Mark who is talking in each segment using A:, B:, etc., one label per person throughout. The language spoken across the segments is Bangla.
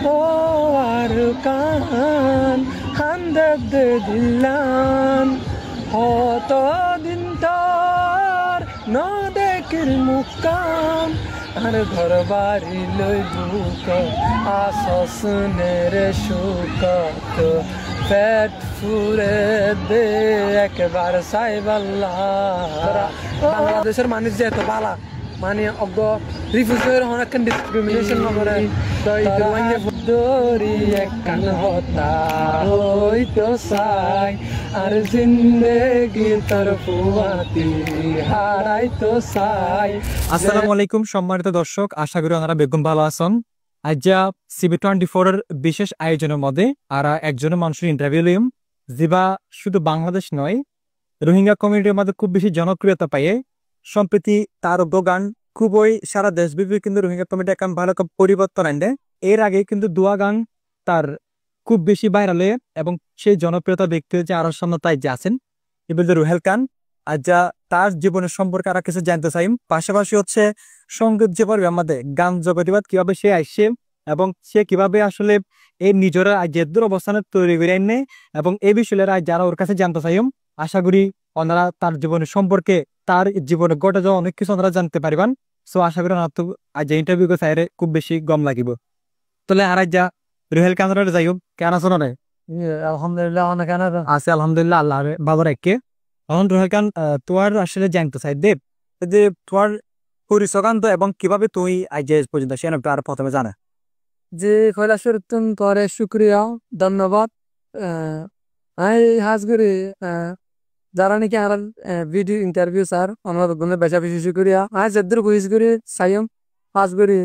A: ও আর কান হান্দাদ দিলান দিন তোর ন দেখিল মুকাম আর ঘর বাড়ি লই বুক আসনে সুখত পেট ফুরে দে একবার সাইবাল্লাহ। বাংলাদেশের মানুষ যেহেতু বালা মানে অজ্ঞ রিফিউজির অনেক ডিসক্রিমিনেশন নকরে দরি একখান হতা হইতো চাই আর জিন্দেগি তোর ফুয়াতি হারাইতো চাই।
B: আসসালামু আলাইকুম সম্মানিত দর্শক, আশা করি ওনারা বেগম ভালো আছেন। আজ CB24 এর বিশেষ আয়োজনের মধ্যে আর একজন মানুষের ইন্টারভিউ লিম যিবা শুধু বাংলাদেশ নয় রোহিঙ্গা কমিউনিটির মধ্যে খুব বেশি জনপ্রিয়তা পাইয়ে। সম্প্রতি তার গান খুবই সারা দেশব্যাপী কিন্তু রোহিঙ্গা কমিটি এখন ভালো পরিবর্তন আনবে। এর আগে কিন্তু দোয়া গান তার খুব বেশি ভাইরাল হয়ে এবং সেই জনপ্রিয়তা ব্যক্তি হচ্ছে আরো সামনে তাই যে আছেন এবার রুহেল খান। আর যা তার জীবনের সম্পর্কে আর কিছু জানতে চাই, পাশাপাশি হচ্ছে সঙ্গীত যে পর্বে আমাদের গান জগতিবাদ কিভাবে সে আসছে এবং সে কিভাবে আসলে এই নিজের আজের অবস্থানে তৈরি করে আনে এবং এই বিষয়ে যারা ওর কাছে জানতে চাই আশা করি ওনারা তার জীবনের সম্পর্কে তার জীবনে ঘটে যাওয়া অনেক কিছু ওনারা জানতে পারবেন। সো আশা করি ওনার তো আজ ইন্টারভিউ চাইরে খুব বেশি গম লাগিব। তাহলে আর যা রুহেল খান যাই হোক কেন আছো না?
A: আলহামদুলিল্লাহ অনেক
B: আছে আলহামদুলিল্লাহ আল্লাহ বাবা রাখকে। এখন রুহেল খান তোমার আসলে জানতে চাই দেব যে তোমার পরিচয়কান্ত এবং কিভাবে তুই আজ পর্যন্ত সে আর প্রথমে জানা
A: যে কৈলাসের পরে শুক্রিয়া ধন্যবাদ। আমি হাজ করি যারা নাকি আর ভিডিও ইন্টারভিউ স্যার আমার বেশা বেশি শুক্রিয়া। আমি যেদের বুঝ করি সাইম হাজ করি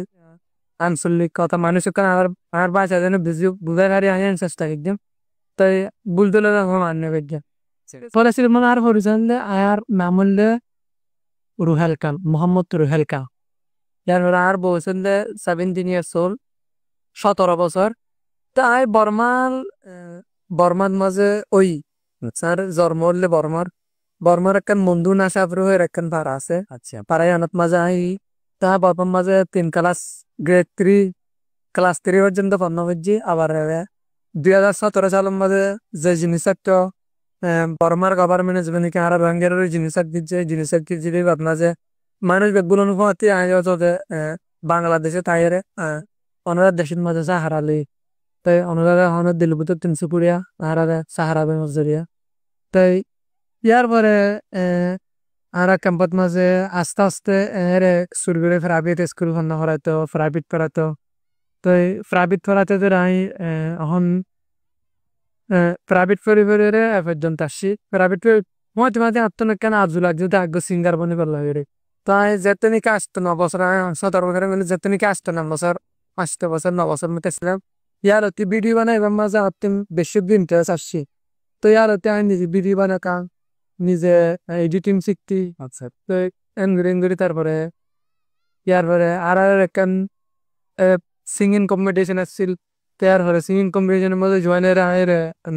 A: আঞ্চলিক কথা মানুষের কারণে আমার বাসা যেন বুঝাই পারি আমি চেষ্টা করতাম তাই বুঝতে মান্য করতাম। কৈলাসের মানে আর পরিচয় আর মামুল রুহেল খান, মোহাম্মদ রুহেল খান। আর বলছেন 17 years old, 17 বছর। তাই বর্মার মাঝে ওই স্যার জন্ম হলে বর্মার একখান বন্ধু না সাবর হয়ে একখান পাড়া আছে। আচ্ছা পাড়ায় আনত মাঝে আই তা বর্মার মাঝে 3 ক্লাস গ্রেড 3 ক্লাস 3 পর্যন্ত পড়ানো হয়েছি। আবার 2017 সালের মাঝে যে জিনিস একটা বর্মার গভর্নমেন্ট যেখানে আর রোহিঙ্গার জিনিস দিচ্ছে জিনিস যদি আপনার যে মানুষ বেগুলো অনুভূতি বাংলাদেশে তাইরে ওনারা দেশের মাঝে সাহারালি তাই ওনারা অনেক দিলবুত 300 পুরিয়া আহারা সাহারা মজুরিয়া। তাই ইয়ার পরে আর ক্যাম্পত মাঝে আস্তে আস্তে শুরু করে প্রাইভেট স্কুল বন্ধ করাইতো প্রাইভেট পড়াতো। তাই প্রাইভেট পড়াতে আমি এখন প্রাইভেট পরিবারে পর্যন্ত আসছি। প্রাইভেট মই তোমার আত্মনকেন আজু লাগছে আগ্য সিঙ্গার বনি পারলাম তাই যেতে নাকি আসতো 9 বছর 17 বছর মানে যেতে নাকি আসতো 9 বছর 5 বছর 9 বছর মতো ছিলাম। ইয়ার হতে ভিডিও বানাইবার মাঝে আপনি বেশি ইন্টারেস্ট আসছি। তো ইয়ার হতে আমি নিজে ভিডিও বানাকা নিজে এডিটিং শিখতি। আচ্ছা তো এনগুরি তারপরে ইয়ার পরে আর একখান সিঙ্গিং কম্পিটিশন আসছিল। তার পরে সিঙ্গিং কম্পিটিশনের মধ্যে জয়েনের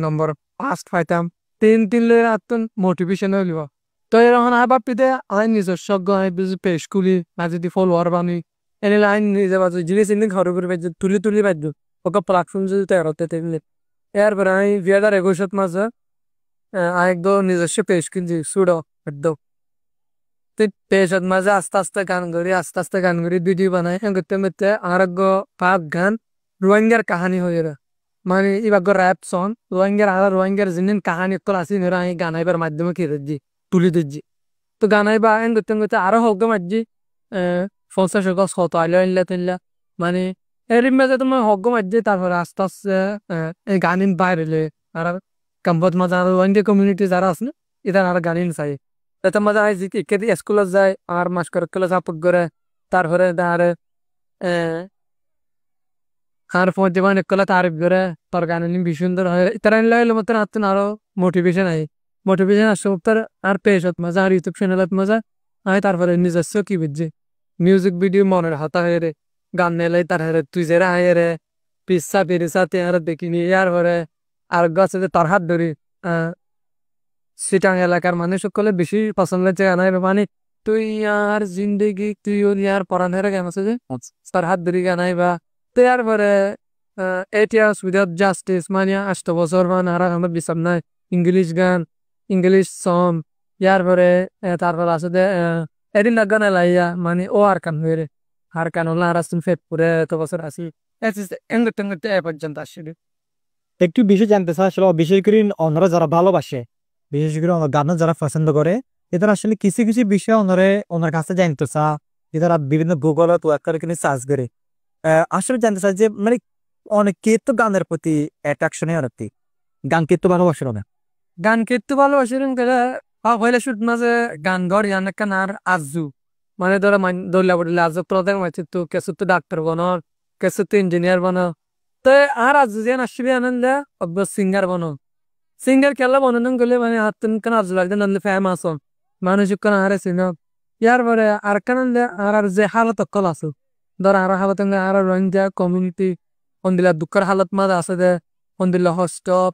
A: নম্বর 5 পাইতাম। 3 আত্মন মোটিভেশন হইব। তো এরকম আই বাপিতে আই নিজস্ব পেশ খুলি না যদি ফলোয়ার বানি এনে আইন নিজে বাজু জিনিস এনে ঘর করে বাজু তুলি বাজু ওকে প্ল্যাটফর্ম যদি তেরোতে তেমনি। এরপরে আমি 2021 মাসে একদম নিজস্ব পেশ কিনছি সুডো একদম পেশত মাঝে আস্তে আস্তে গান করি ভিডিও বানাই করতে করতে আর পাক গান রোহিঙ্গার কাহানি হয়ে মানে এবার র্যাপ সং রোহিঙ্গার যিনি কাহানি একটু আসি আমি গানাইবার মাধ্যমে খেয়ে দিচ্ছি তুলি দিচ্ছি। তো গানাইবা আইন করতে করতে আরো হক মারছি 50 100 আইলা তিনলা মানে এর মাঝে তোমার হক মারছি। তারপরে আস্তে আস্তে এই গানিন বাইরে আর কাম্পত মাঝে আর রোহিঙ্গা কমিউনিটি যারা আছে না এটা আর গানিন চাই তাতে মাঝে আইসি ইত্যাদি স্কুলে যায় আর মাস্কর সাপোর্ট করে। তারপরে আর পৌঁছে একলা তারিফ করে তোর গান ভীষণ সুন্দর হয় তারা লাগলে মতন আত্মন আরো মোটিভেশন আসছে তার আর পেশত মজা আর ইউটিউব চ্যানেলত মজা আমি তারপরে নিজস্ব কি বুঝছি মিউজিক ভিডিও মনের হাতা হয়ে রে গান নেলে তার তুই যে হায় রে পিসা আর দেখিনি। ইয়ার পরে আর গাছে তার হাত ধরি সিটাং এলাকার মানুষ সকলে বেশি পছন্দ হচ্ছে গান মানে তুই আর জিন্দেগি তুই ইয়ার পরানের গান আছে যে তার হাত ধরি গান বা। তো ইয়ার পরে 8 years without justice মানে 8 বছর মানে আর আমার বিচার নাই ইংলিশ গান ইংলিশ সং ইয়ার পরে তারপর আছে যে এদিন গান লাইয়া মানে ও আর কান হয়ে আর কান হল আর আসুন ফেট পুরে এত বছর আসি এঙ্গট টেঙ্গট এ পর্যন্ত আসলে
B: একটু বিষয় জানতে চাই আসলে বিশেষ করে অন্যরা যারা ভালোবাসে বিশেষ করে গান যারা পছন্দ করে এদের আসলে কিছু কিছু বিষয় ওনার কাছে জানতে চা এরা বিভিন্ন গুগলে তো একটা কিনে সার্চ করে আসলে জানতে চাই যে মানে অনেকে তো গানের প্রতি অ্যাট্রাকশনে অনেকটি গান কে তো ভালোবাসে না
A: গান কেতে ভালোবাসিলেন গেলে হইলে শুট মাঝে গান গড় ইয়ান কান আর আজু মানে ধরো দৌলা বদলে আজু প্রধান হয়েছে তো কেসু তো ডাক্তার বনো কেসু তো ইঞ্জিনিয়ার বনো তো আর আজু যে আসবে আনন্দে অব্য সিঙ্গার বনো সিঙ্গার খেলা বনানো গেলে মানে হাতন কান আজু লাগবে নন্দে ফেমাস মানুষ কান আরে সিনক ইয়ার পরে আর কানন্দে আর যে হালত কল আছে ধর আর হালত আর রঞ্জা কমিউনিটি অন্দিলা দুঃখের হালত মাঝে আছে দে অন্দিলা হস্টপ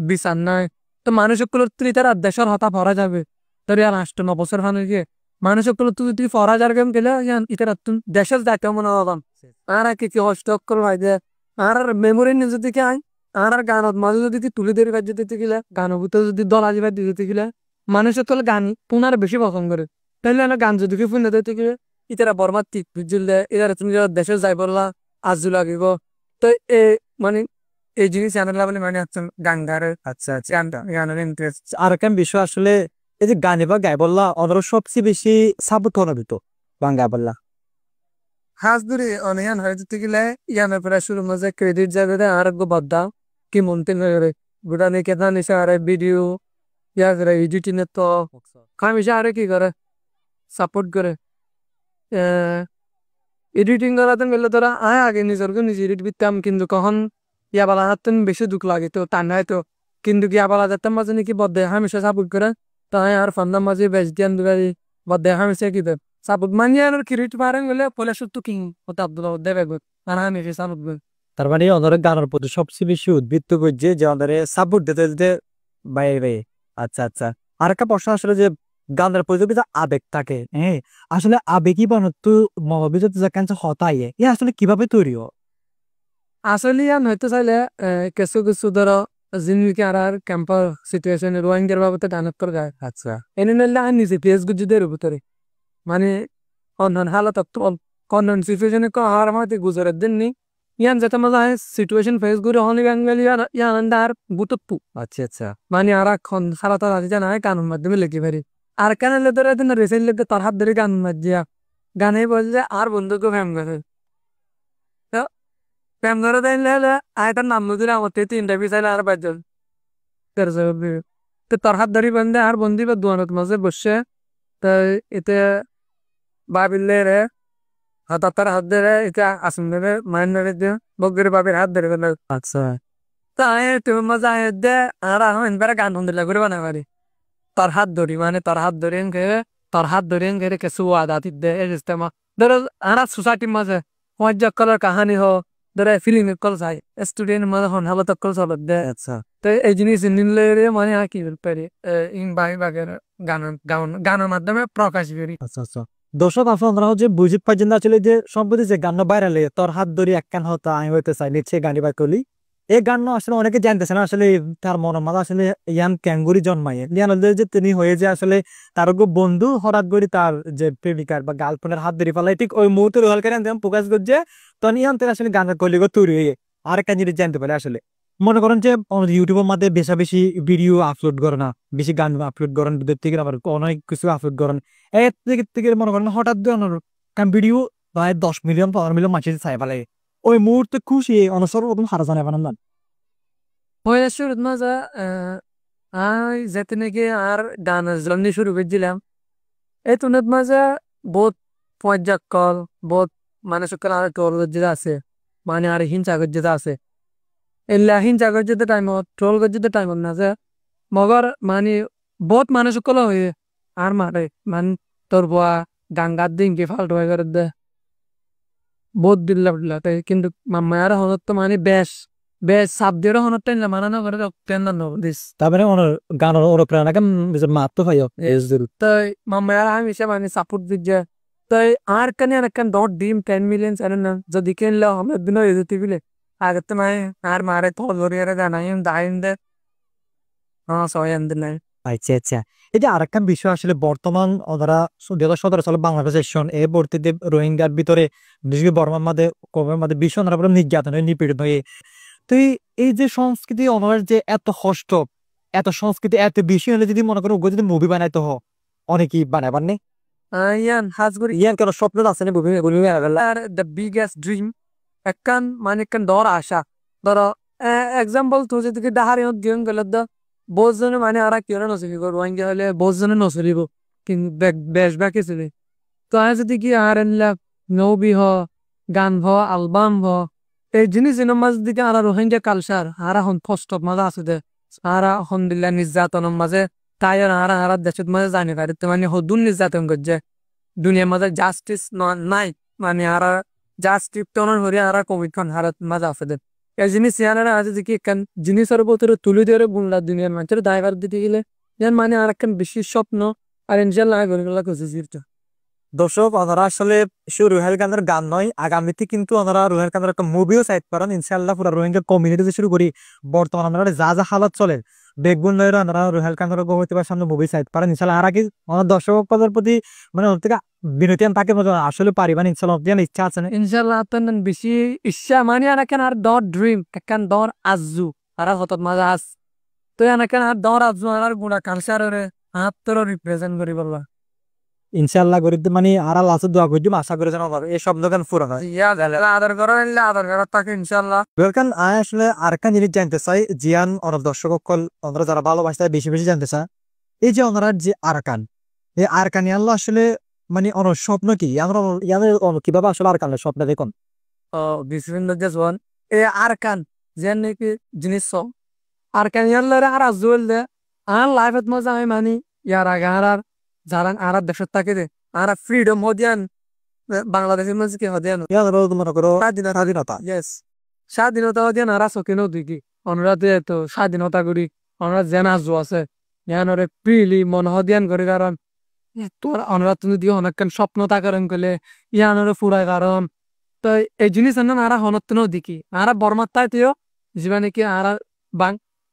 A: বিচার নাই তো মানুষগুলো তুই তার দেশের হতা ভরা যাবে তোর আর 8-9 বছর ফানে গিয়ে মানুষগুলো তুই ফরা যার গেম গেলে ইতার দেশের দায়িত্ব মনে হলাম আর কি হস্টক করে ভাই যে আর মেমোরি নিয়ে যদি কি আই আর গানত মাঝে যদি তুলে ধরে কাজ দিতে গেলে গানের ভিতরে যদি দলা দিবার দিতে গেলে মানুষের তো গান পুনার বেশি পছন্দ করে তাহলে না গান যদি ফুনে দিতে গেলে ইতারা বর্মার টিক বুঝলে এরা তুমি দেশে যাই বললা আজু লাগিব তো এ মানে এই জিনিস জানালা বলে মানে হচ্ছে গান গারে
B: আচ্ছা আচ্ছা
A: গানটা গানের ইন্টারেস্ট
B: আর একটা বিষয় আসলে এই যে গানে বা গায়ে বললা ওনারা সবচেয়ে বেশি সাপোর্ট হওয়া দিত বাং গায়ে বললা
A: হাজ ধরে অনিয়ান হয়ে যেতে গেলে ইয়ানের প্রায় শুরু মাঝে ক্রেডিট যাবে আর গো বাদ্দা কি মনতে নয় বুড়া নেই কেনা নিছে আরে ভিডিও ইয়া করে এডিটিং তো কামিশা আরে কি করে সাপোর্ট করে এডিটিং করাতে গেলে তোরা আয় আগে নিজেরকে নিজে এডিট দিতাম কিন্তু কখন ইয়া বালা হাতেন বেশি দুঃখ লাগে তো তা নাই তো কিন্তু ইয়া বালা যেতাম মাঝে নাকি বদে হামেশা সাপোর্ট করে তাই আর ফান্দার মাঝে বেশ দিয়ান দুগারি বদে হামেশা কি দেব সাপোর্ট মানিয়ে আর ক্রেডিট পারেন গেলে পলে শুধু কিং হতে আব্দুল্লাহ দেবে গো আর হামেশা সাপোর্ট করে
B: তার মানে ওনারা গানের প্রতি সবচেয়ে বেশি উদ্বৃত্ত করছে যে ওনারা সাপোর্ট দিতে দিতে বাইরে বাইরে আচ্ছা আচ্ছা আর একটা প্রশ্ন আসলে যে গানের প্রতি যে আবেগ থাকে হ্যাঁ আসলে আবেগই বানতো মহাবিজত যে কাঞ্চ হতাই এ আসলে কিভাবে তৈরি হয়
A: আসলে ইয়ান হয়তো চাইলে কিছু কিছু ধরো জিনিসকে আর ক্যাম্পার সিচুয়েশন রোহিঙ্গার বাবদ ডানত করে যায়
B: আচ্ছা
A: এনে নিলে আর নিজে পেজ গুজুদের ভিতরে মানে অন্য হালত কন্যন সিচুয়েশনে হার মাতে গুজরের দিন নি ইয়ান যেতে মজা হয় সিচুয়েশন ফেস করে হলি বাঙালি ইয়ান আর বুতপ্পু
B: আচ্ছা আচ্ছা
A: মানে আর এখন সারা তার আজ জানা হয় কানুন মাধ্যমে লিখি পারি আর কেন ধরে দিন রেসেল লিখতে তার হাত ধরে গান মাজিয়া গানে বলছে আর বন্ধুকে ফ্যাম করে তো ফ্যাম ধরে দেন আয়তার নাম নদীর আমার 3টা পিছাইলে আর 5 জন তো তার হাত ধরি বন্ধে আর বন্ধি বা দোয়ানোর মাঝে বসে তো এতে বাবিলে রে তার হাত ধরে এটা আসুন ধরে মায়ের ধরে দিয়ে বগের বাবির হাত ধরে গেল
B: আচ্ছা
A: তা তুমি মজা দে আর এখন বেড়া গান শুনতে করে বানা পারি তার হাত ধরি মানে তার হাত ধরে তার হাত ধরে কিছু আদাতি দে ইস্তেমা ধরো আর সোসাইটির মাঝে মজ্জা কলার কাহানি হ ধরে ফিলিং কল চাই স্টুডেন্ট মাঝে হন হালো কল চল দে
B: আচ্ছা
A: তো এই জিনিস নিলে মানে আর কি পারি ইন বাই বাগের গান গানের মাধ্যমে প্রকাশ করি
B: আচ্ছা আচ্ছা দর্শক আপনারা যে বুঝতে পারছেন আসলে যে সম্প্রতি যে গান বাইরালে তোর হাত ধরে একখান হতো আমি হইতে চাই নিচ্ছে গানি বাই করলি এই গান আসলে অনেকে জানতেছে না আসলে তার মনের মাঝে আসলে ইয়ান ক্যাঙ্গুরি জন্মায় ইয়ান যে তিনি হয়ে যে আসলে তার বন্ধু হঠাৎ করে তার যে প্রেমিকার বা গার্লফ্রেন্ডের হাত ধরে ফেলাই ঠিক ওই মুহূর্তে হলকে প্রকাশ করছে তখন ইয়ান আসলে গানের কলিগ তৈরি হয়ে আর একটা জিনিস জানতে পারে আসলে মনে করেন যে ইউটিউবের মধ্যে বেশা বেশি ভিডিও আপলোড করে না বেশি গান আপলোড করেন দুধের থেকে আবার অনেক কিছু আপলোড করেন এর থেকে মনে করেন হঠাৎ ভিডিও প্রায় 10 মিলিয়ন 15 মিলিয়ন মানুষ চাই ফেলে ওই মুহূর্তে খুশি অনুসরণ প্রথম হারা জানে বানান
A: পয়লা শুরুত মাজা আই যেতে নাকি আর গান জলনি শুরু করছিলাম এই তুনত মাজা বহুত পয়জাক কল বহুত মানুষ আর ট্রোল গজ্জিতা আছে মানে আর হিংসা গজ্জিতা আছে এলা হিংসা গজ্জিতে টাইমত ট্রোল গজ্জিতে টাইমত না যে মগর মানে বহুত মানুষ হয়ে আর মারে মানে তোর বুয়া গাঙ্গার দিন কি ফাল্টু হয়ে করে দে বহুত দিল্লা তাই কিন্তু মায়ের হনত তো মানে বেশ বেশ সাপ দিয়ে হনত টাইম মানানো করে টেন দিস
B: তারপরে গানের অনুপ্রেরণা কেন মারতে পাই
A: তাই মায়ের আমি সে মানে সাপোর্ট দিচ্ছে তাই আর কানে আর কান ডট ডিম 10 মিলিয়ন না যদি কিনলে আমার দিন হয়ে যেতে বিলে আগতে মানে আর মারে তো লরিয়ারে জানাই দাইন্দে সবাই আনদিন।
B: আচ্ছা আচ্ছা। এই যে আরেকটা বিষয় আসলে বর্তমান ওনারা 2017 সালে বাংলাদেশ সেশন এ ভর্তিতে রোহিঙ্গার ভিতরে বিশেষ করে বর্মার মধ্যে কমের মধ্যে ভীষণ ওনারা পুরো নির্যাতন হয়ে নিপীড়িত হয়ে তো এই যে সংস্কৃতি ওনার যে এত কষ্ট এত সংস্কৃতি এত বেশি হলে যদি মনে করো ওগুলো যদি মুভি বানাইতে হ অনেকেই বানাবার নেই
A: ইয়ান হাজ করি
B: ইয়ান কেন স্বপ্ন আছে না মুভি মুভি বানাবেলা
A: আর দ্য বিগেস্ট ড্রিম একখান মানে একখান দর আশা ধরো এক্সাম্পল তো যদি ডাহারি গেম গেলে তো বহুত জনে মানে আর কেউ নচলিব রোহিঙ্গা হলে বহুত জনে নচলিব কিন্তু বেশ বাকি ছিল তো আর যদি কি আর এনলা নবী হ গান হ আলবাম হ এই জিনিস মাঝ দিকে আর রোহিঙ্গা কালচার আর এখন কষ্ট মাঝে আছে দে আর এখন দিল্লা নির্যাতনের মাঝে তাই আর আর দেশের মাঝে জানি পারে তো মানে হদুন নির্যাতন করছে দুনিয়ার মাঝে জাস্টিস নাই মানে আর জাস্টিস টনের হরি আর কমিটখন হারাত মাঝে আছে দে এই জিনিস ইয়ানারা আছে যে কি একখান জিনিসের ভিতরে তুলে ধরে বুনলা দুনিয়ার মানুষের দায়ভার দিতে গেলে যেন মানে আর একখান বেশি স্বপ্ন আর ইনশাল্লাহ গরিগুলা করছে জিরটা
B: দর্শক ওনারা আসলে শুধু রুহেল খানের গান নয় আগামীতে কিন্তু ওনারা রুহেল খানের একটা মুভিও সাইড করেন ইনশাআল্লাহ পুরো রোহিঙ্গা কমিউনিটি শুরু করি বর্তমান আমরা যা যা হালত চলে বেগুন লয়ের ওনারা রুহেল খানের হইতে পারে সামনে মুভি সাইড করেন ইনশাআল্লাহ আর আগে ওনার দর্শকদের প্রতি মানে ওর থেকে বিনতি তাকে আসলে পারিবেন ইনশাআল্লাহ আপনার ইচ্ছা আছে না
A: ইনশাল্লাহ আপনার বেশি ইচ্ছা মানে আর একখান আর দর ড্রিম একখান দর আজু আর হঠাৎ মাঝে আস তো এনেকেন আর দর আজু আর গুণা কালচারে হাত তোর রিপ্রেজেন্ট করি বলবা
B: ইনশাআল্লাহ গরিব মানে আর আল্লাহ দোয়া করি আশা করে যেন এই শব্দ গান পুরো হয়
A: ইয়া গেলে আদর করো নিলে আদর করো তাকে ইনশাল্লাহ
B: ওয়েলকাম আই আসলে আরেকটা জিনিস জানতে চাই জিয়ান অনেক দর্শক সকল ওনারা যারা ভালোবাসে বেশি বেশি জানতে চায় এই যে ওনারা যে আরকান এই আরকান আল্লাহ আসলে মানে অনেক স্বপ্ন কি আমরা কিভাবে আসলে আরকানের স্বপ্ন দেখুন
A: ও বিসমিল্লাহ জাসওয়ান এ আরকান যে নাকি জিনিস আরকান ইয়াল্লারে আর আজুল দে আর লাইফত মজা আমি মানি ইয়ার আগে আর যারা আর দেশত থাকে দে আর ফ্রিডম হদিয়ান বাংলাদেশের মাঝে কি হদিয়ান
B: মনে করো স্বাধীনতা
A: ইয়েস স্বাধীনতা হদিয়ান আর সকিন দিকি অনুরাধে তো স্বাধীনতা করি অনুরাধ যেন আজু আছে ইয়ানরে প্রিলি মন হদিয়ান করি কারণ তোর অনুরাধ তুমি দিয়ে অনেকক্ষণ স্বপ্ন তাকারণ করলে ইয়ানরে ফুরায় কারণ তো এই জিনিস আর হনত্তনও দেখি আর বর্মার তাই তুইও জীবা নাকি আর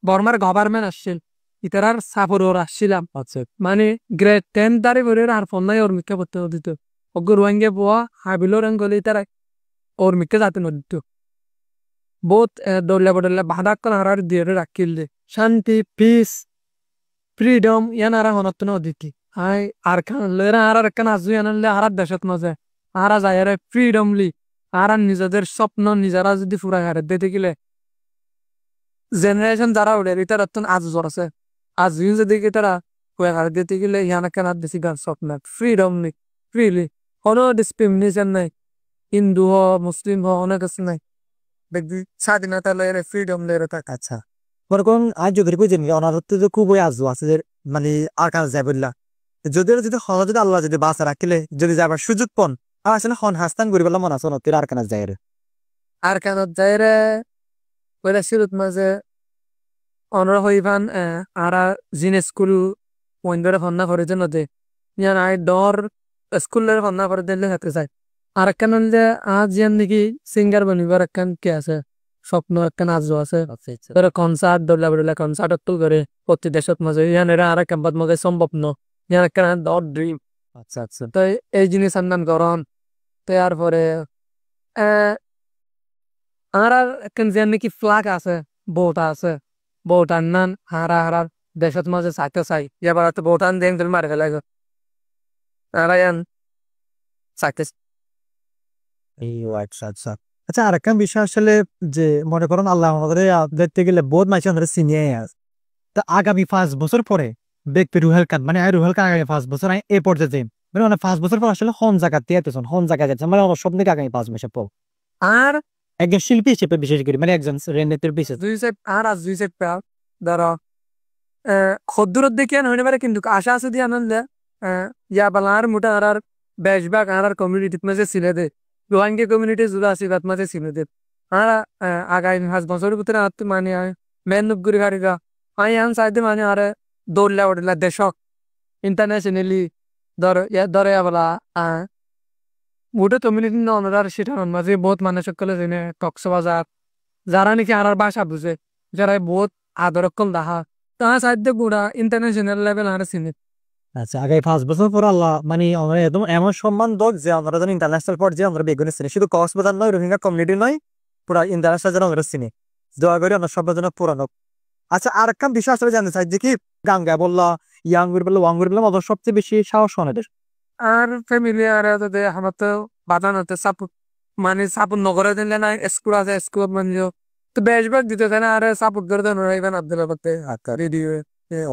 A: বর্মার গভর্নমেন্ট আসছিল ইতার সাফর ওর আসছিলাম
B: আচ্ছা
A: মানে গ্রেড 10 দাঁড়ি ভরে আর ফোন নাই ওর মিক্কা পড়তে দিত অগ্র রোহিঙ্গে বোয়া হাবিলো রঙ্গলি তারা ওর মিক্কা যাতে নদিত বহুত দৌড়লে বদলে বাধা করে আর দিয়ে রাখিল দে শান্তি পিস ফ্রিডম ইয়ান আর হনত্তনও দিতি হাই আর খান লেরা আর কান আজু ইয়ানলে আর দেশত মজা আর যায় ফ্রিডমলি আর নিজেদের স্বপ্ন নিজেরা যদি ফুরা হারে দিতে গেলে জেনারেশন যারা উঠে এটার আজ জ্বর আছে আজ যদি তারা কুয়া হারে দিতে গেলে ইয়ানা কেন আর বেশি গান স্বপ্ন ফ্রিডম নেই ফ্রিলি কোনো ডিসক্রিমিনেশন নাই হিন্দু হ মুসলিম হ অনেক কিছু নাই দেখবি স্বাধীনতা লয়ের ফ্রিডম লয়ের থাকে
B: আচ্ছা মনে করুন আজ যদি বুঝেন ওনার তো খুবই আজু আছে যে মানে আর কাজ যায় বললা যদি যদি যদি আল্লাহ যদি বাঁচা রাখিলে যদি যাবার সুযোগ পন আর আসলে হন হাস্তান করি বললাম মনে আছে আর কাজ যায়
A: আর কেন যাই রে ওইটা শুরুত মাঝে অনরা হইবান আর জিন স্কুল পয়েন্টরে ফন্না করে যে নদে ইয়ান আই ডর স্কুলের ফন্না করে দিলে হাতে যায় আর একখান যে আজ ইয়ান নাকি সিঙ্গার বনিবার একখান কে আছে স্বপ্ন একখান আজ আছে ধরো কনসার্ট দৌলা বদলা কনসার্ট তুল করে প্রতি দেশত মাঝে ইয়ান এরা আর একখান মাঝে সম্ভব ন ইয়ান একখান ডর ড্রিম
B: আচ্ছা আচ্ছা
A: তো এই জিনিস আন্দান গরম তো এরপরে আর একখান যে নাকি ফ্লাগ আছে বউটা আছে বউটার নান হারা হারার দেশত মাঝে চাইতে চাই এবার তো বউটান দেন তুমি মারে ফেলাই আর ইয়ান চাইতে
B: আচ্ছা আচ্ছা আচ্ছা আর একটা বিষয় আসলে যে মনে করেন আল্লাহ আমাদের দেখতে গেলে বহুত মানুষ আমাদের চিনিয়ে আছে তা আগামী 5 বছর পরে দেখবে রুহেল খান মানে রুহেল খান আগামী 5 বছর এ পর্যায়ে মানে 5 বছর পর আসলে হন জায়গা দিয়েছেন হন জায়গা যাচ্ছে মানে আমার স্বপ্ন আগামী 5 বছর পর
A: আর
B: একজন শিল্পী হিসেবে বিশেষ করে মানে একজন রেনেতের বিশেষ
A: দুই সাইড আর আজ দুই সাইড পাও ধরো খদ্দুরত দেখে হইতে পারে কিন্তু আশা আছে দিয়ে আনন্দে ইয়া বালা আর মোটা আর বেশবাগ আর কমিউনিটির মাঝে ছিল দে রোহিঙ্গা কমিউনিটি জুড়ে আছে বাত মাঝে ছিল দে আর আগামী 5 বছরের ভিতরে আর মানে মেহনত করে হারিগা আমি আন চাইতে মানে আর দৌড়লা উঠলা দেশক ইন্টারন্যাশনালি ধরে বলা গোটে কমিউনিটি অনার সেটা মাঝে বহুত মানুষ সকলে যেনে কক্সবাজার যারা নাকি আর ভাষা বুঝে, যারা বহুত আদরক্ষণ দেখা, তারা সাধ্য গুড়া ইন্টারন্যাশনাল লেভেল আর চিনি।
B: আচ্ছা, আগে 5 বছর পর আল্লাহ মানে আমরা একদম এমন সম্মান দোক যে আমরা যেন ইন্টারন্যাশনাল পর্যায়ে আমরা বেগুনে চিনি, শুধু কক্সবাজার নয়, রোহিঙ্গা কমিউনিটি নয়, পুরা ইন্টারন্যাশনাল যেন আমরা চিনি। দোয়া করি আমরা সব যেন পুরানো। আচ্ছা, আর একটা বিষয় আসলে জানতে চাই যে কি গাঙ্গা বললা, ইয়াঙ্গুর বললা, ওয়াঙ্গুর বললাম, ওদের সবচেয়ে বেশি সাহস অনেদের।
A: আর ফ্যামিলি আর আমার তো বাধা নতে সাপোর্ট, মানে সাপোর্ট নগরে দিলে না স্কুল আছে, স্কুল মানে তো বেশিরভাগ দিতে চায় না, আর সাপোর্ট করে দেন ইভেন আব্দুল্লাহ পাতে আচ্ছা রেডিও।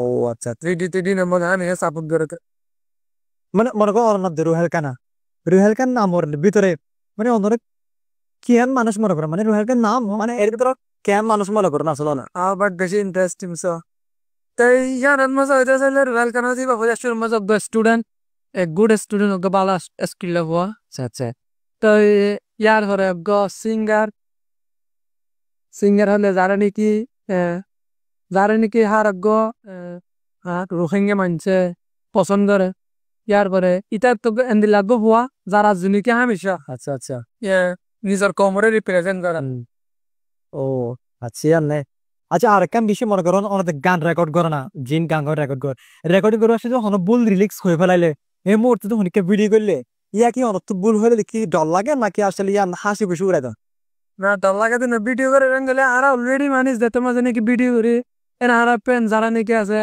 A: ও আচ্ছা, 3D নম্বর আমি সাপোর্ট করে।
B: মানে মনে করো অরণ্য রুহেল কানা, রুহেল কান নামর ভিতরে মানে অন্যরা কেন মানুষ মনে করে, মানে রুহেল কান নাম মানে এর ভিতরে কেন মানুষ মনে করে না আসলে না।
A: বাট বেশি ইন্টারেস্টিং সো তাই ইয়ার মজা হইতেছে ওয়েলকাম আজি বা হইয়া শুরু মজা the student a good student of Bala skill হওয়া। আচ্ছা আচ্ছা, তো ইয়ার হরে সিঙ্গার সিঙ্গার হলে যারা নাকি হার রোহিঙ্গা মানছে পছন্দ করে, ইয়ার পরে ইটার তো এন্দি লাগবো হওয়া যারা জুনিকে হামেশা
B: আচ্ছা আচ্ছা,
A: নিজের কমরে রিপ্রেজেন্ট করেন।
B: ও আচ্ছা আর নে। আচ্ছা, আর একটা বিষয় মনে করো অনেক গান রেকর্ড করে না, জিন গান রেকর্ড করে, রেকর্ডিং করে আসলে যখন ভুল রিলিক্স হয়ে ফেলাইলে এই মুহূর্তে তো হনিকে ভিডিও করলে ইয়া কি অনেক তো ভুল হলে কি ডর লাগে নাকি আসলে ইয়া হাসি খুশি উড়াই দেন?
A: না ডর লাগে না, ভিডিও করে গেলে আর অলরেডি মানুষ যেতে মাঝে নাকি ভিডিও করি এর আর পেন যারা নাকি আছে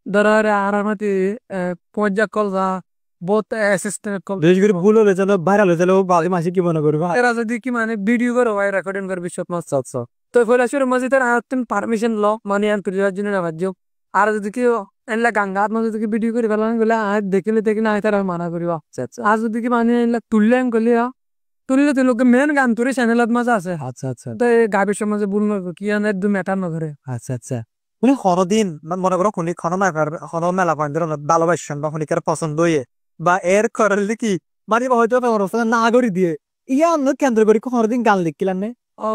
A: ধরো আর মাতি পর্যা কল যা বহুত অ্যাসিস্ট্যান্ট কল
B: বিশেষ করে ভুল হলে যেন ভাইরাল হয়ে গেলে বাকি মাসে কি মনে করবে?
A: এরা যদি কি মানে ভিডিও করে ভাই রেকর্ডিং করে বিশ্বত মাছ চাচ্ছ তো ফলে আসলে মাঝে তার আর তুমি পারমিশন ল মানে আন্তর্জাতিক জন্য না ভাজ্য। আর যদি কি এনলা গাঙ্গাত মাঝে যদি ভিডিও করে ফেলান গেলে আর দেখিলে আয় তারা মানা করিব। আর যদি কি মানে এনলা তুললে গেলে তুললে তো লোক মেন গান তোর চ্যানেলত মাঝে আছে।
B: আচ্ছা আচ্ছা,
A: তো এই গাবির সমাজে ভুল কি আনে একদম ম্যাটার নকরে।
B: আচ্ছা আচ্ছা, উনি হরদিন মনে করো খুনি খন খন মেলা পয়েন্ট ভালোবাসছেন বা খুনিকার পছন্দ হয়ে বা এর করলে কি মানে হয়তো না করি দিয়ে ইয়া অন্য কেন্দ্র করি হরদিন গান লিখিলাম নে।
A: ও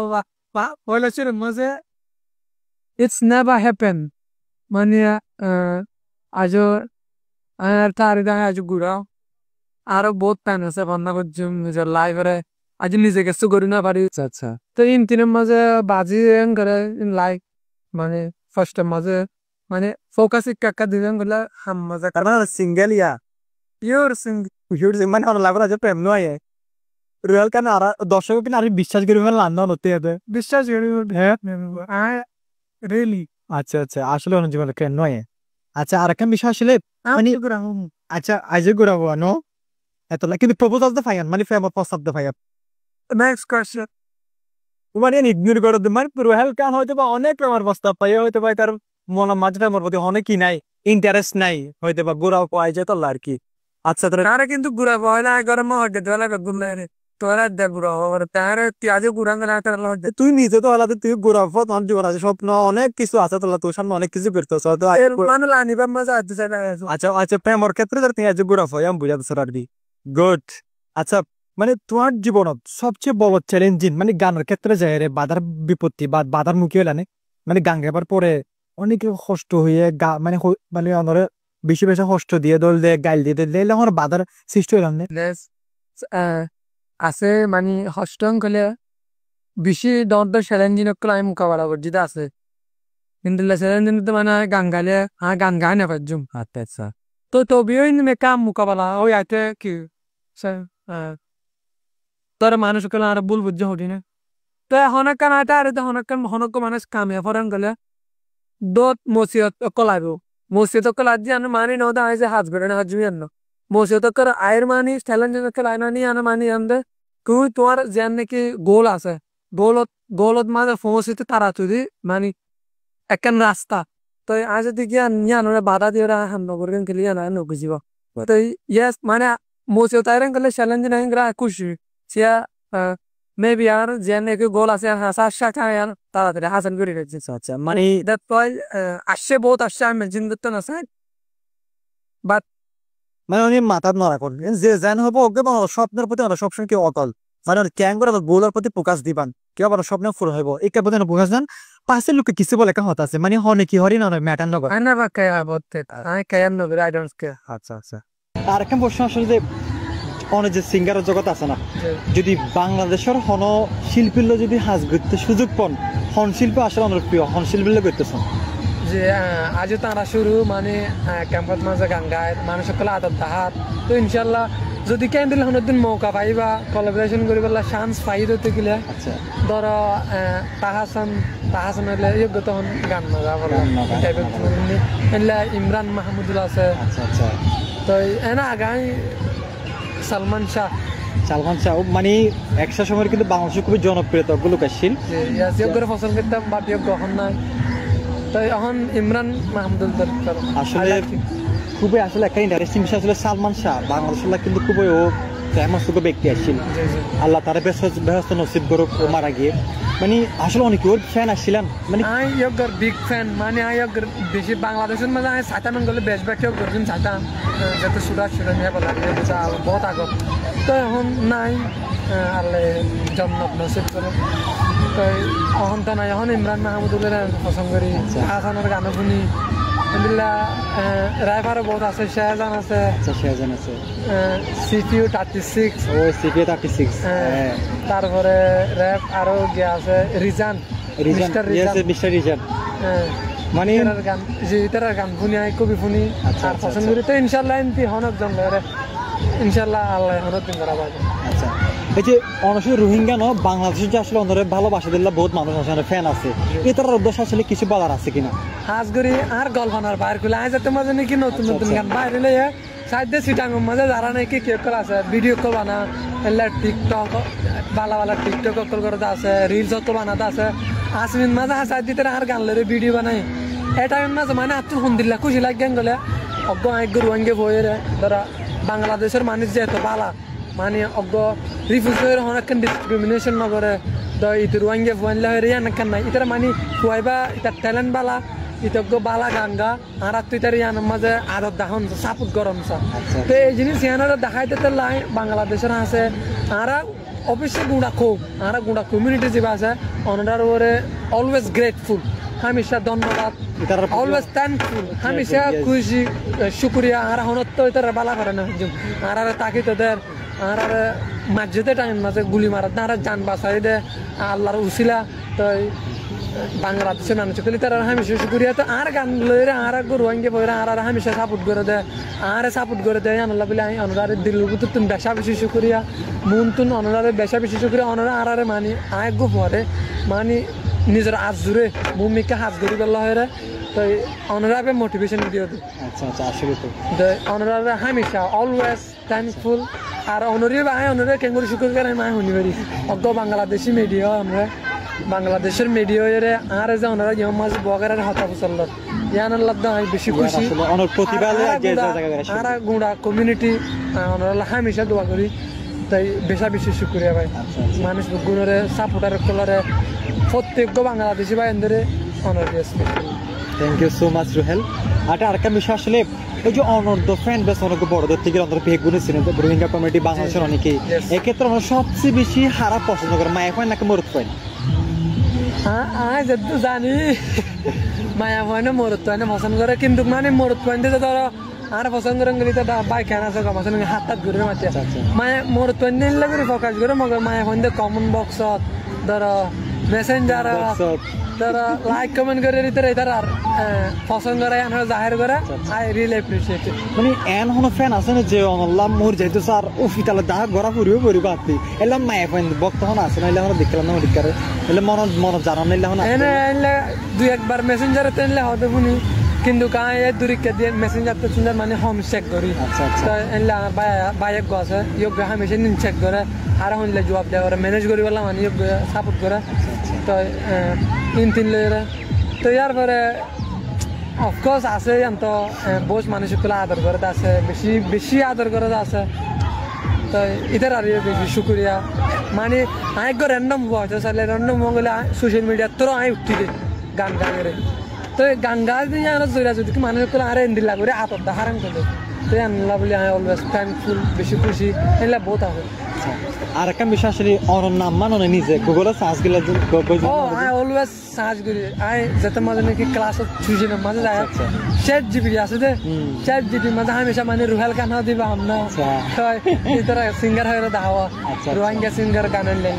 A: বা পয়লা ছিল মাঝে ইটস নেভার হ্যাপেন মানে আজও আর তার আজ ঘুরাও আরো বহুত প্যান আছে বন্ধা করছি নিজের লাইফে আজ নিজে কিছু করি না পারি।
B: আচ্ছা,
A: তো ইন তিনের মাঝে বাজি করে ইন লাইফ মানে ফার্স্টের মাঝে মানে ফোকাস কাকা দিবেন গেলে হাম মাঝে
B: তার মানে সিঙ্গেল ইয়া
A: পিওর সিঙ্গল
B: পিওর মানে অন্য লাইফে আছে প্রেম নয় রিয়েল কেন আর দর্শক কিন্তু আর বিশ্বাস করি ফেলে রান্না হতে হবে
A: বিশ্বাস করি হ্যাঁ রিয়েলি।
B: আচ্ছা আচ্ছা, আসলে অন্য জীবনে কেন নয়। আচ্ছা, আর একটা বিষয় আসলে মানে আচ্ছা আইজে ঘুরাবো নো এত কিন্তু প্রপোজাল তো ফাইন মানে ফেমাস প্রস্তাব তো ফাইন
A: নেক্সট কোয়েশ্চেন
B: মানে ইগনোর করে দিই মানে রুহেল খান হয়তো বা অনেক প্রেমার প্রস্তাব পাই হয়তো বা তার মন মাঝে আমার প্রতি অনেকই নাই ইন্টারেস্ট নাই হয়তো বা ঘুরাও পাওয়া যায় তো আর কি। আচ্ছা তোর
A: তারা কিন্তু ঘুরা হয় না গরম হয়ে দেওয়া ঘুরলে তোরা দেখ ঘুরা হবে তার আজও ঘুরান না তার
B: তুই নিজে তো আলাদা তুই ঘুরাবো তোমার জীবন আছে স্বপ্ন অনেক কিছু আছে তোলা তোর সামনে অনেক কিছু করতেছ তো
A: মানুষ আনিবার মজা আসতে চাই না।
B: আচ্ছা আচ্ছা প্রেমর ক্ষেত্রে তুই আজ ঘুরাবো আমি বুঝাতে আর কি গুড। আচ্ছা, মানে তোমার জীবনত সবচেয়ে বড় চ্যালেঞ্জিং মানে গানের ক্ষেত্রে যায় রে বাধার বিপত্তি বা বাধার মুখে হইলানে মানে গান গাইবার পরে অনেকে কষ্ট হয়ে মানে মানে অনরে বেশি বেশি কষ্ট দিয়ে দল দিয়ে গাইল দিয়ে দিলে আমার বাধার সৃষ্টি হইলাম না।
A: আছে মানে হস্টং কলে বেশি দর চ্যালেঞ্জিং আমি মোকাবেলা করছি আছে কিন্তু চ্যালেঞ্জিং তো মানে গান গাইলে গান গাই না পারছুম।
B: আচ্ছা আচ্ছা,
A: তো তবেও কাম মোকাবেলা ওই আইতে কি তোর মানুষ কলে আর ভুল বুঝছে হটি না তো হনক কান আইতে আর হনক মানুষ কামে ফরান গেলে দত মসিয়ত কলাইব মসিয়ত কলাই দিয়ে আনো মানি নদা আইসে হাত বেড়ে না হাত জুই আনো মসিয়ত কর আয়ের মানি চ্যালেঞ্জিং কলাই না নিয়ে আনো মানি আনদে তুই তোমার যেন নাকি গোল আছে গোলত মাঝে পৌঁছিতে তারা তুই মানে একখান রাস্তা তো আজ যদি গিয়া নিয়ে আনো বাধা দিয়ে হামলা করবেন খেলি না নকুজিব তো ইয়েস মানে মোসিও তাইরেন গেলে চ্যালেঞ্জ নাই গরা খুশি সিয়া মেবি আর যেন নাকি গোল আছে হাসা শাখা আর তাড়াতাড়ি হাসান করে রেখেছে।
B: আচ্ছা মানে
A: দ্যাট ওয়াই আসছে বহুত আসছে আমি মেনশন করতে না স্যার বাট
B: মানে উনি মাথার নড়া করবেন যে যেন হবো ওকে স্বপ্নের প্রতি আমরা সবসময় কেউ অকল মানে ক্যাং করে গোলের প্রতি ফোকাস দিবান কেউ আবার স্বপ্নে ফুল হইব এই কেবল ফোকাস দেন পাশের লোকে কিছু বলে একটা হত আছে মানে হনে কি হরি না ম্যাটার নগর
A: I never care about that I care no I don't care.
B: আচ্ছা আচ্ছা, আর একটা প্রশ্ন আসলে যে অনেক যে সিঙ্গারের জগৎ আছে না, যদি বাংলাদেশের হন শিল্পীর যদি হাজ করতে সুযোগ পান, হন শিল্প আসলে অনেক প্রিয়, হন শিল্পীর করতেছেন
A: যে আজও তারা শুরু মানে ক্যাম্পাস মাঝে গান গায় মানুষ সকলে আদর দাহাত। তো ইনশাল্লাহ যদি ক্যান্ডেল হনদিন মৌকা পাইবা কোলাবোরেশন করি পেলা চান্স পাই দিতে গেলে ধরো তাহাসান হলে যোগ্যতা হন গান নগা বলা ইমরান মাহমুদুল আছে। তো এনা আগাই সালমান শাহ
B: মানে একটা সময় কিন্তু বাংলাদেশে খুবই জনপ্রিয় লোকশীল
A: পছন্দ করতাম বা যোগ্য হন নাই। তো এখন ইমরান মাহমুদুল
B: আসলে খুবই আসলে একটা ইন্টারেস্টিং বিষয়। আসলে সালমান শাহ বাংলাদেশের কিন্তু খুবই ও ফেমাস ব্যক্তি আসছিল, আল্লাহ তারা ব্যস্ত নসিব করুক ও মারা গিয়ে। মানে আসলে অনেক ওর ফ্যান আসছিলেন, মানে
A: আই ইয়গর বিগ ফ্যান। মানে আই ইয়গর বেশি বাংলাদেশের মাঝে আই সাতামান গেলে বেশ ব্যাখ্যা করছেন সাতাম যাতে সুরাজ নিয়ে বলা বহুত আগত। তো এখন নাই আল্লাহ জন্ম নসিব করে। তো এখন তো নাই, এখন ইমরান মাহমুদুলের পছন্দ করি, হাসানের গানও শুনি। রাইভারও বহুত আছে, শাহজাহান আছে, CPU 36, তারপরে র্যাপ আরো গিয়ে আছে রিজান, মানে গান ইতার গান শুনি আই খুবই শুনি আর পছন্দ করি। তো ইনশাল্লাহ এমপি হনক জন্ম ইনশাল্লাহ আল্লাহ হনক দিন করা পাবে।
B: আচ্ছা, এই যে অনসী রোহিঙ্গা বাংলাদেশের যে আসলে অন্যরা ভালোবাসা দিল্লা বহুত মানুষ আছে, ফ্যান আছে, এটার উদ্দেশ্য আসলে কিছু বলার আছে কিনা?
A: হাজ করি আর গল্পনার বাইর করলে আজ তোমার জন্য কি নতুন নতুন গান বাইর হলে সাইডে সিটাঙ্গের মাঝে যারা নাকি কেউ কল আছে ভিডিও কল বানা এলা টিকটক বালা টিকটক কল করতে আছে, রিলস তো বানাতে আছে। আসমিন মাঝে সাইড দিতে আর গান লড়ে ভিডিও বানাই এটা মাঝে মানে আত্মুর সন্দিল্লা খুশি লাগেন গেলে অজ্ঞ আজ্ঞ রুয়াঙ্গে বইয়ের ধরা বাংলাদেশের মানুষ যেহেতু বালা মানে অজ্ঞ রিফিউজির অনেক ডিসক্রিমিনেশন নকরে ইতি রুয়াঙ্গে ফুয়াইলে হয়ে ইয়ান নাই ইতার মানে ফুয়াইবা ইতার ট্যালেন্ট বালা ইতজ্ঞ বালা গাঙ্গা আর তুই তার ইয়ানোর মাঝে আদর দেখান সাপোর্ট গরম সা। তো এই জিনিস ইয়ানোরা দেখাইতে লাই বাংলাদেশের আছে আর অবশ্যই গুঁড়া খুব আর গুঁড়া কমিউনিটি যে আছে ওনার ওরে অলওয়েজ গ্রেটফুল, হামেশা ধন্যবাদ, অলওয়েজ থ্যাঙ্কফুল, হামেশা খুশি শুক্রিয়া। আর হনত তো তারা বালা করে না আর তাকে তোদের আর মাঝেতে টাইম মাঝে গুলি মারা না আর যান বাঁচাই দে আল্লাহর উসিলা। তো বাংলাদেশের মানুষ খেলি তারা হামেশা শুক্রিয়া। তো আর গান লইরে আর রোহিঙ্গা বইরে আর হামেশা সাপোর্ট করে দেয় আর সাপোর্ট করে দেয় আল্লাহ বলে আমি অনারে দিল্লুর তুন বেশা বেশি শুক্রিয়া, মন তুন অনারে বেশা বেশি শুক্রিয়া। অনারা আর মানি আয় গো পরে মানে নিজের আজ জুড়ে ভূমিকা হাত গড়ি পেলা হয়। তো অনারা মোটিভেশন দিয়ে দেয়।
B: আচ্ছা আসলে
A: তো অনারা হামেশা অলওয়েজ থ্যাঙ্কফুল। আর অনরে অনরে কেঙ্গুরি শুক্র করে আমি শুনি পারি অজ্ঞ বাংলাদেশি মিডিয়া আমরা বাংলাদেশের মিডিয়া আর যে ওনারা ইয়ম মাছ বগারের হতা ফসল ইয়ান আল্লাহ বেশি খুশি আর গুঁড়া কমিউনিটি ওনারা হামেশা দোয়া করি। তাই বেশা বেশি শুক্রিয়া ভাই মানুষ গুণরে সাপোর্টার কলরে প্রত্যেক বাংলাদেশি ভাই ধরে অনার দিয়েছে।
B: Thank you so much Ruhel. আরেকটা বিষয় আসলে এই যে অনর্দ ফ্যান বেস অনেক বড়দের থেকে অন্তর পেয়ে গুনেছিলেন রোহিঙ্গা কমিউনিটি বাংলাদেশের অনেকেই, এক্ষেত্রে আমরা সবচেয়ে বেশি হারা পছন্দ করে মায়া পয়েন্ট নাকি মরুদ পয়েন্ট?
A: যেহেতু জানি মায়া পয়েন্ট মরুদ পয়েন্ট পছন্দ করে, কিন্তু মানে মরুদ পয়েন্টে ধরো আর পছন্দ করেন গেলে বাইক খেলা আছে পছন্দ হাত হাত ঘুরে মাঝে মায়া মরুদ পয়েন্ট নিলে করে ফোকাস করে মগর মায়া পয়েন্টে কমন বক্সত ধরো মেসেঞ্জার ধরো লাইক কমেন্ট করে দিতে তার আর পছন্দ করে জাহের করে আই রিয়েলি অ্যাপ্রিসিয়েট।
B: মানে এন হনো ফ্যান আছে না যে অনলাম মোর যেহেতু স্যার উফ ইতালে দাহ গড়া পড়িও পড়িব আপনি এলাম মায়া পয়েন্ট বক্ত হন আছে না এলে আমরা দেখলাম না ওদিকারে এলে মন জানান নিলে হন
A: এনে এলে দুই একবার মেসেঞ্জারে তেনলে হতে শুনি কিন্তু কায় দূরিকে দিয়ে মেসেঞ্জার তো সুন্দর মানে হোম চেক করি। তো এলে বাইক গো আছে ইয়োগ হামেশা নিন চেক করে আর হইলে জবাব দেওয়া করে ম্যানেজ করি বললাম মানে ইয়োগ সাপোর্ট করে। তো তিন লইরে তো ইয়ার পরে অফকোর্স আছে তো বহুত মানুষগুলো আদর করে আছে বেশি আদর করে আছে। তো ইতার আর বেশি শুক্রিয়া মানে আই র্যান্ডম হওয়া চাইলে র্যান্ডম হলে সোশ্যাল মিডিয়া তোর আই উঠি দে গান গাইরে। তো গান গাছ দিয়ে আরো জোরা যদি মানুষগুলো আর এন্দিলা করে আতর হারাম করে তো আল্লাহ বলে আই অলওয়েজ থ্যাঙ্কফুল বেশি খুশি এগুলা বহুত আছে।
B: আর একটা বিষয় আসলে অনর নাম মানে নিজে গুগলে সার্চ দিলে
A: I always search করি আই যেতে মাঝে নাকি ক্লাস ছুঁজি না মাঝে যায় চ্যাট জিপিটি আছে দে চ্যাট জিপিটি মাঝে হামেশা মানে রুহেল গান দিবা আমনা ইতরা সিঙ্গার হয়ে দাওয়া রোহিঙ্গা সিঙ্গার গান লেন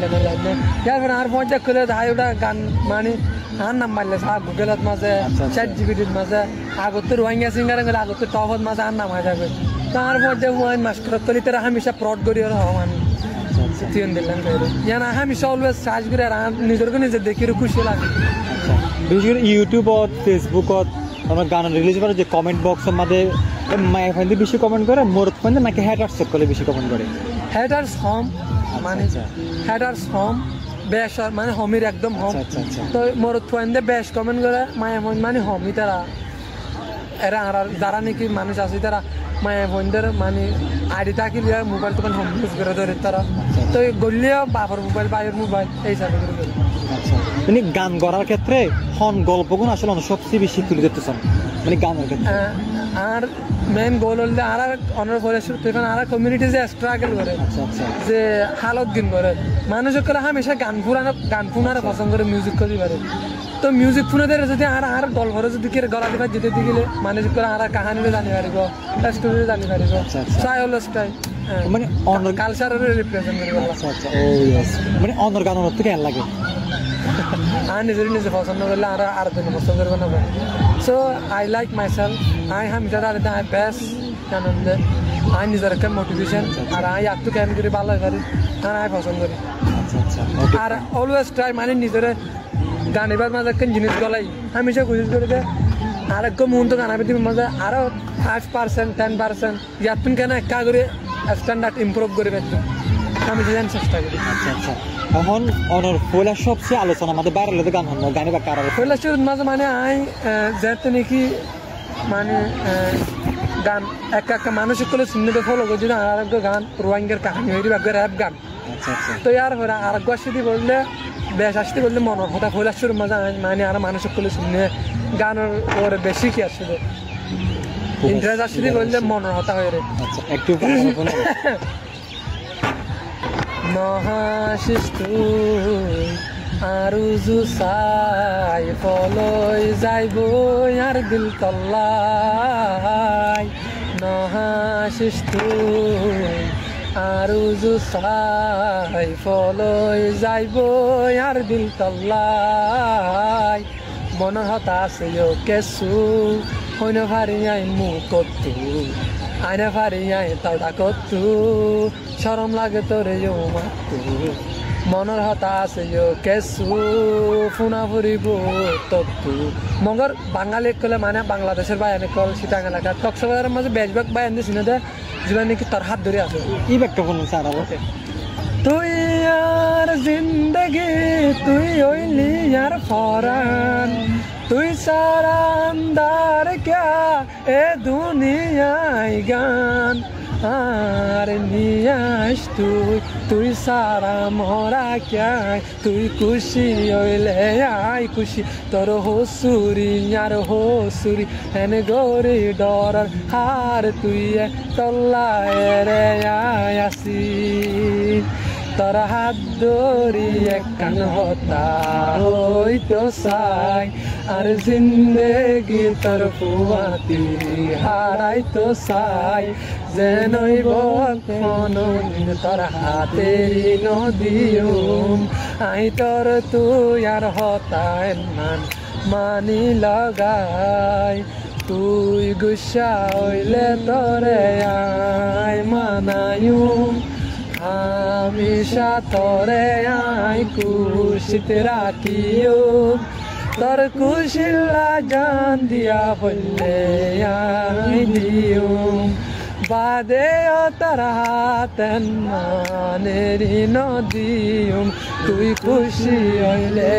A: यार फिर आर पहुंच खुले दाई उड़ा गान माने हां नाम मारले सा गुगलत माजे চ্যাট জিপিটি माजे আগত রোহিঙ্গা সিঙ্গার গেলে আগত টপত মাঝে আর নাম আইবা তার পরে ওয়াইন মাস্টার তলি তারা হামেশা প্রড করি আর হওয়ান তিন দিলাম করে ইয়ানা হামেশা অলওয়েজ সার্চ করে আর নিজেরকে নিজে দেখি খুশি লাগে
B: বিশেষ করে ইউটিউবত ফেসবুকত আমরা গান রিলিজ করে যে কমেন্ট বক্সের মধ্যে মাই ফাইন্দি বেশি কমেন্ট করে মোর ফাইন্দি নাকি হেটার্স করে বেশি কমেন্ট করে
A: হেটার্স হোম মানে হেটার্স হোম বেশ মানে হোমের একদম হোম তো মোর ফাইন্দি বেশ কমেন্ট করে মাই মানে হোমই তারা এরা আর যারা নাকি মানুষ আছে তারা মায়া বোনদের মানে আইডি থাকিলে মোবাইল দোকান হোম ইউজ করে ধরে তারা তো গলিও বাবার মোবাইল বাইরের মোবাইল এই সাথে করে
B: মানে গান করার ক্ষেত্রে হন গল্পগুলো আসলে সবচেয়ে বেশি তুলে ধরতেছেন মানে গানের ক্ষেত্রে
A: আর মেন গোল হলে আর অনার ফলে তখন আর কমিউনিটি যে স্ট্রাগল করে যে হালত দিন করে মানুষের করে হামেশা গান ফুনার পছন্দ করে মিউজিক করতে পারে তো মিউজিক শুনে ধরে যদি আর গল্পরে যদি কি গলা দিবা যেতে দিলে মানুষ করে আর কাহানিরে জানি পারিব স্টোরি জানি পারিব চাই হলো স্টাইল
B: মানে অনর
A: কালচারের রিপ্রেজেন্ট করে
B: ও ইয়েস মানে অনর গান অনর থেকে লাগে
A: আর নিজে পছন্দ করলে আর দিন পছন্দ করবে না so I like myself I হাম যারা আই বেস্ট আনন্দ আই নিজের একটা মোটিভেশন আর আই একটু ক্যান করে ভালো পারি আর আই পছন্দ করি আর অলওয়েজ ট্রাই মানে নিজের গান এবার মাঝে একটা জিনিস গলাই হামেশা কোশিশ করে যে আর এক মুহূর্ত গান আবি দিবে মাঝে আরো 5% 10% ইয়াতুন কেন একটা করে স্ট্যান্ডার্ড ইমপ্রুভ করে ফেলতে আমি জানি চেষ্টা করি
B: এখন অনর পয়লা সবচেয়ে আলোচনা আমাদের বাইরে গান হন গানে বা কারার
A: পয়লা শুরুর মাঝে মানে আই যেতে নাকি মানে গান একটা মানুষের কোলে শুনতে ফলো করছি না আর এক গান রোহিঙ্গার কাহিনী হয়ে যাবে র্যাপ গান তো ইয়ার পরে আর এক আসতে বললে বেশ আসতে বললে মনের কথা পয়লা শুরুর মাঝে মানে আর মানুষের কোলে শুনে গানের ওরে বেশি কি আসবে ইন্টারেস্ট আসতে বললে মনের কথা হয়ে রে
B: একটু
A: মহাশিস তুই আৰু জুচাই ফলৈ যাইব আর দিল তল্লাই মহাশিস তুই আৰু জুচাই ফলৈ যাইব আর দিল তল্লাই মনৰ হতাশ কেঁচু হইন ভারিয়াই মুখ কতু আইনা ভারিয়াই তটা কতু শরম লাগে তোরে মাতু মনের হতাশ কেঁচু ফুনা ফুরিব তত্তু মগর বাঙালি কলে মানে বাংলাদেশের বাইরে কল সিটাং এলাকা কক্সবাজারের মাঝে বেশভাগ বাইন দিছি না যেটা নাকি তোর হাত ধরে আছে
B: এই ব্যাগটা বলুন স্যার
A: তুই আর জিন্দগি তুই হইলি আর ফরান তুই সারা আন্দার ক্যা এ দুনিয়ায় গান আর নিয়াস তুই সারা মরা ক্যা তুই খুশি হইলে আই খুশি তোর হসুরি আর হসুরি হেন গরি ডরার হার তুই তল্লায় রে আসি তোর হাত ধরি একখান হতা হইতো চাই আর জিন্দেগি তোর ফুয়াতি হারাইতো চাই যেন তোর হাতেরি নদিউম আই তোর তুই আর হতায় মানি লগাই তুই গুসা হইলে তোরে আই মানায়ুম হামেশা তোরে আই খুশিতে রাখিও তোর খুশিলা জান দিয়া বললে আই দিও বাদে তোর হাত মানেরি নদিউম তুই খুশি হইলে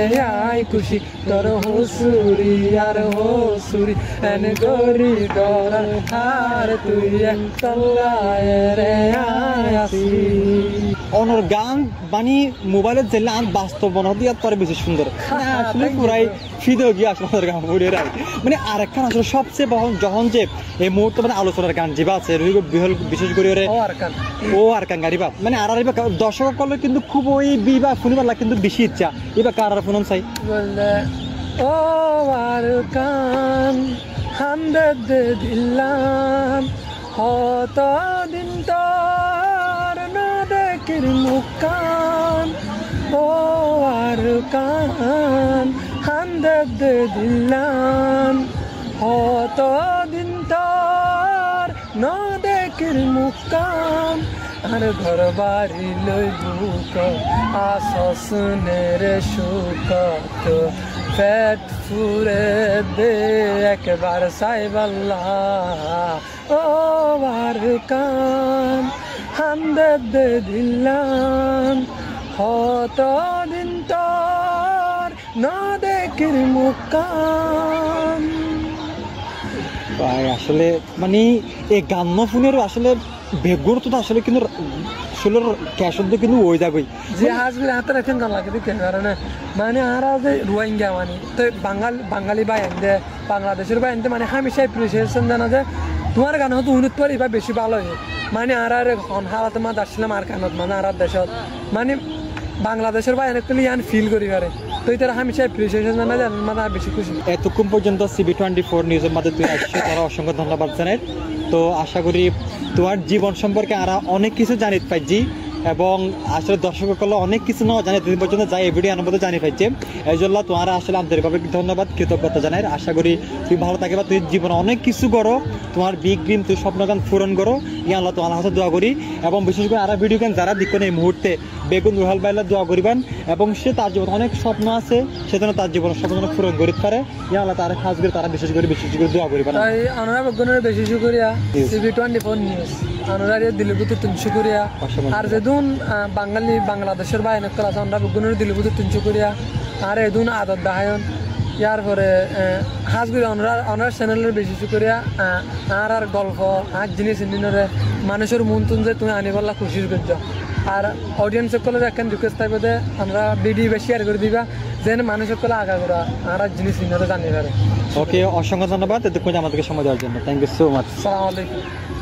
A: আই খুশি তোর হসুরি আর হসুরি এন গরি ডরার হার তুই তল্লায় রে আসি
B: অনর গান বানি মোবাইলে যেলে আন বাস্তব বনা দিয়া তোর বেশি সুন্দর আসলে পুরাই ফিদে গিয়ে আসলে গান পড়ে রাই মানে আরেকখান আসলে সবচেয়ে যখন যে এই মুহূর্তে মানে আলোচনার গান যেবা আছে রুই বিশেষ করে
A: ও আর কান
B: ও আর কান গাড়িবা মানে আর দর্শক করলে কিন্তু খুব ওই বিবা ফুনিবার কিন্তু বেশি ইচ্ছা এবার কার আর ফোন চাই
A: বললে ও আর কান হামদে দিলাম হত দিন তোর না দেখির মুকান ও আর কান হামদে দিলাম হত দিন তোর না দেখির মুকান আর ঘর বাড়ি লই বুক আসনের সুখত পেট ফুরে দে একবার সাইবাল্লা ও আর কান হামদে দিলাম হত দিন তোর না দেখির মুকান
B: আসলে মানে এই গান ফোনেরও আসলে বেগুর তো আসলে কিন্তু আসলে ক্যাশ কিন্তু ওই যাবেই
A: যে হাজগুলো হাতে রাখেন গান লাগে দেখে কারণে মানে আর যে রোহিঙ্গা মানে তো বাঙালি বাইন্দে বাংলাদেশের বাইন্দে মানে হামেশা অ্যাপ্রিসিয়েশন জানা যে তোমার গান হয়তো উন্নত পারে এবার বেশি ভালো হয় মানে আর হালাতে মা আসছিলাম আর কানত মানে আর দেশত মানে বাংলাদেশের বাইরে একটু ইয়ান ফিল করি পারে তো এটা হামেশা অ্যাপ্রিসিয়েশন জানা জানেন মানে বেশি খুশি
B: এতক্ষণ পর্যন্ত CB24 নিউজের মাধ্যমে তুই আসছো তারা অসংখ্য ধন্যবাদ জানাই তো আশা করি তোমার জীবন সম্পর্কে আর অনেক কিছু জানিতে পাইছি এবং আসলে দর্শক করলে অনেক কিছু না জানে তুমি পর্যন্ত যাই এই ভিডিও আনন্দ জানি পাইছে এই জন্য তোমার আসলে আন্তরিকভাবে ধন্যবাদ কৃতজ্ঞতা জানাই আশা করি তুমি ভালো থাকবে তুই জীবনে অনেক কিছু করো তোমার বিগ ড্রিম তুই স্বপ্নগান পূরণ করো ইয়া আল্লাহ তোমার হাতে দোয়া করি এবং বিশেষ করে আর ভিডিও গান যারা দেখবেন এই মুহূর্তে বেগুন রুহাল বাইলা দোয়া করিবেন এবং সে তার জীবনে অনেক স্বপ্ন আছে সেজন্য তার জীবনের স্বপ্ন পূরণ করতে পারে ইয়া আল্লাহ তারা খাস করে তারা বিশেষ করে দোয়া করিবেন
A: তাই আমরা বেগুনের বেশি শুকরিয়া CB24 নিউজ আমরা দিলগুতে তুমি শুকরিয়া আর যেদিন বাংলাদেশের বাইরে ক্লাস আমরা বেগুনের দিলগুতে তুমি শুকরিয়া আর এদিন আদর দাহায়ন ইয়ার পরে হাজগুড়ি অনার চ্যানেলের বেশি শুকরিয়া আর গল্প আর জিনিস ইন্দিনরে মানুষের মন তুন যে তুমি আনি পারলা খুশি করছো আর অডিয়েন্স সকলের একখান রিকোয়েস্ট থাকবে যে আমরা ভিডিও বেশি শেয়ার করে দিবা যেন মানুষ সকলে আগা করা আর জিনিস ইন্দিনরে জানি পারে
B: ওকে অসংখ্য ধন্যবাদ এতক্ষণ আমাদেরকে সময় দেওয়ার জন্য থ্যাংক ইউ সো মাচ
A: আসসালামু আলাইকুম